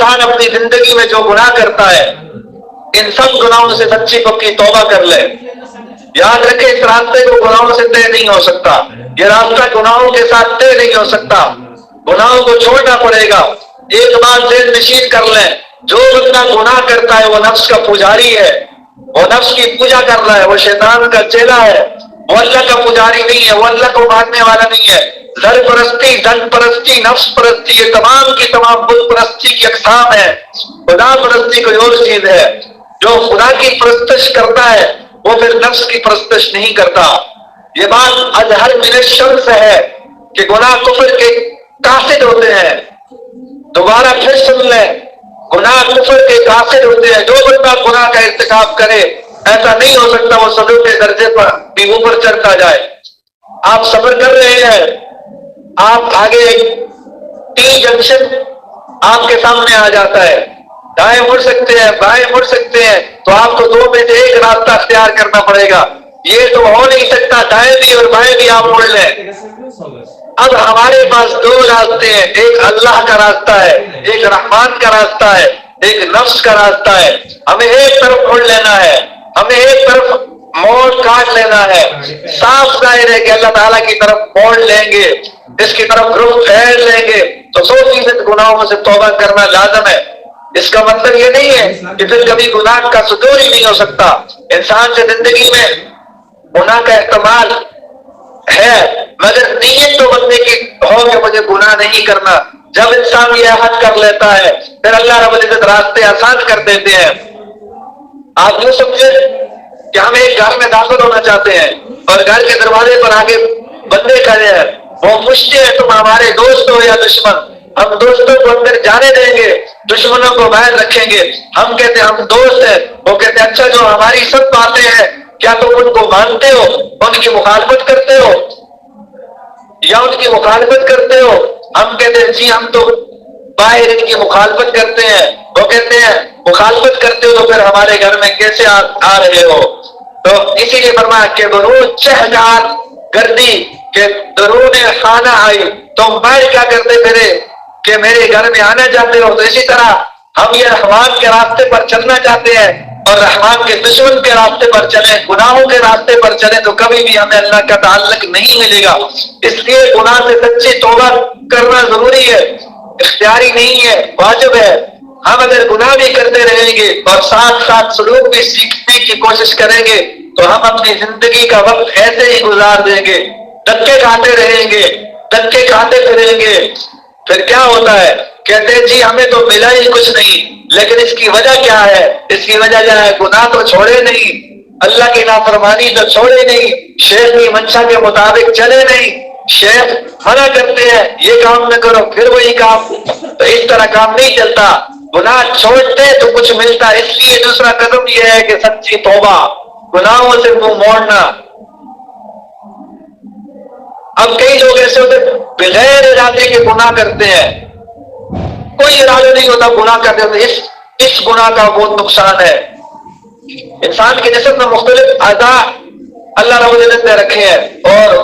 انسان اپنی زندگی میں جو گناہ کرتا ہے ان سب گناہوں سے سچی پکی توبہ کر لے. یاد رکھے اس راستے کو گناہوں سے طے نہیں ہو سکتا. یہ راستہ گناہوں کے ساتھ طے نہیں ہو سکتا. گناہوں کو چھوڑنا پڑے گا. ایک بات ذہن نشین کر لیں، جو بندہ گناہ کرتا ہے وہ نفس کا پجاری ہے، وہ نفس کی پوجا کر رہا ہے، وہ شیطان کا چیلا ہے، وہ اللہ کا پجاری نہیں ہے، وہ اللہ کو ماننے والا نہیں ہے. زر پرستی، زن پرستی، نفس پرستی، یہ تمام کی تمام بت پرستی کی اقسام ہے. خدا پرستی کوئی اور چیز ہے. جو خدا کی پرستش کرتا ہے وہ پھر نفس کی پرستش نہیں کرتا. یہ بات اظہر من الشمس ہے کہ گناہ کفر کے قاصد ہوتے ہیں. دوبارہ پھر سن لیں، گناہ کفر کے قاصد ہوتے ہیں. جو بندہ گناہ کا ارتکاب کرے ایسا نہیں ہو سکتا وہ صدر کے درجے پر بھی اوپر چڑھتا جائے. آپ صبر کر رہے ہیں، آپ آگے ٹی جنکشن آپ کے سامنے آ جاتا ہے، دائیں مڑ سکتے ہیں، بائیں مڑ سکتے ہیں، تو آپ کو دو میں سے ایک راستہ اختیار کرنا پڑے گا. یہ تو ہو نہیں سکتا دائیں بھی اور بائیں بھی آپ مڑ لیں. اب ہمارے پاس دو راستے ہیں، ایک اللہ کا راستہ ہے، ایک رحمان کا راستہ ہے، ایک نفس کا راستہ ہے. ہمیں ایک طرف مڑ لینا ہے، ہمیں ایک طرف موڑ کاٹ لینا ہے. صاف ظاہر ہے کہ اللہ تعالیٰ کی طرف موڑ لیں گے، اس کی طرف رخ پھیر لیں گے تو 100% گناہوں سے توبہ کرنا لازم ہے. اس کا مطلب یہ نہیں ہے کہ پھر کبھی گناہ کا صدور ہی نہیں ہو سکتا. انسان سے زندگی میں گناہ کا احتمال ہے، مگر نیت تو بندے کی ہو کہ مجھے گناہ نہیں کرنا. جب انسان یہ عہد کر لیتا ہے پھر اللہ رب العزت راستے آسان کر دیتے ہیں. آپ یوں سمجھے کہ ہم ایک گھر میں داخل ہونا چاہتے ہیں اور گھر کے دروازے پر آگے بندے کھڑے ہیں، وہ پوچھتے ہیں تم ہمارے دوست ہو یا دشمن؟ ہم دوستوں کو اندر جانے دیں گے، دشمنوں کو باہر رکھیں گے. ہم کہتے ہیں ہم دوست ہیں، وہ کہتے ہیں اچھا جو ہماری سب باتیں ہیں کیا تم ان کو مانتے ہو، ان کی مخالفت کرتے ہو یا ان کی مخالفت کرتے ہو؟ ہم کہتے ہیں جی ہم تو باہر ان کی مخالفت کرتے ہیں. وہ کہتے ہیں مخالفت کرتے ہو تو پھر ہمارے گھر میں کیسے آ رہے ہو؟ تو اسی لیے فرمایا کہ درود چہجار گردی کہ درود خانہ آئی، تم باہر کیا کرتے پھرے کہ میرے گھر میں آنا چاہتے ہو. تو اسی طرح ہم یہ رحمان کے راستے پر چلنا چاہتے ہیں اور رحمان کے دشمن کے راستے پر چلیں، گناہوں کے راستے پر چلیں تو کبھی بھی ہمیں اللہ کا تعلق نہیں ملے گا. اس لیے گناہ سے سچی توبہ کرنا ضروری ہے، اختیاری نہیں ہے، واجب ہے. ہم اگر گناہ بھی کرتے رہیں گے اور ساتھ ساتھ سلوک بھی سیکھنے کی کوشش کریں گے تو ہم اپنی زندگی کا وقت ایسے ہی گزار دیں گے، دھکے کھاتے رہیں گے، دھکے کھاتے پھریں گے. پھر کیا ہوتا ہے؟ کہتے ہیں جی ہمیں تو ملا ہی کچھ نہیں، لیکن اس کی وجہ کیا ہے؟ اس کی وجہ کیا ہے؟ گناہ تو چھوڑے نہیں، اللہ کی نافرمانی تو چھوڑے نہیں، شیخ کی منشا کے مطابق چلے نہیں. شیخ منع کرتے ہیں یہ کام نہ کرو پھر وہی کام، تو اس طرح کام نہیں چلتا. گناہ چھوڑتے تو کچھ ملتا. اس لیے دوسرا قدم یہ ہے کہ سچی توبہ، گناہوں سے منہ موڑنا. اب کئی لوگ ایسے ہوتے بغیر ارادے کے گناہ کرتے ہیں، کوئی ارادہ نہیں ہوتا گناہ کرتے ہوتے. اس گناہ کا بہت نقصان ہے. انسان کے جسم میں مختلف اعضاء اللہ رب العزت نے رکھے ہیں اور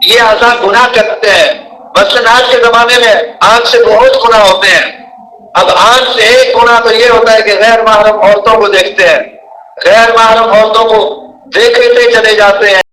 یہ اعضاء گناہ کرتے ہیں. مثلا آج کے زمانے میں آنکھ سے بہت گناہ ہوتے ہیں. اب آنکھ سے ایک گناہ تو یہ ہوتا ہے کہ غیر محرم عورتوں کو دیکھتے ہیں، غیر محرم عورتوں کو دیکھتے چلے جاتے ہیں.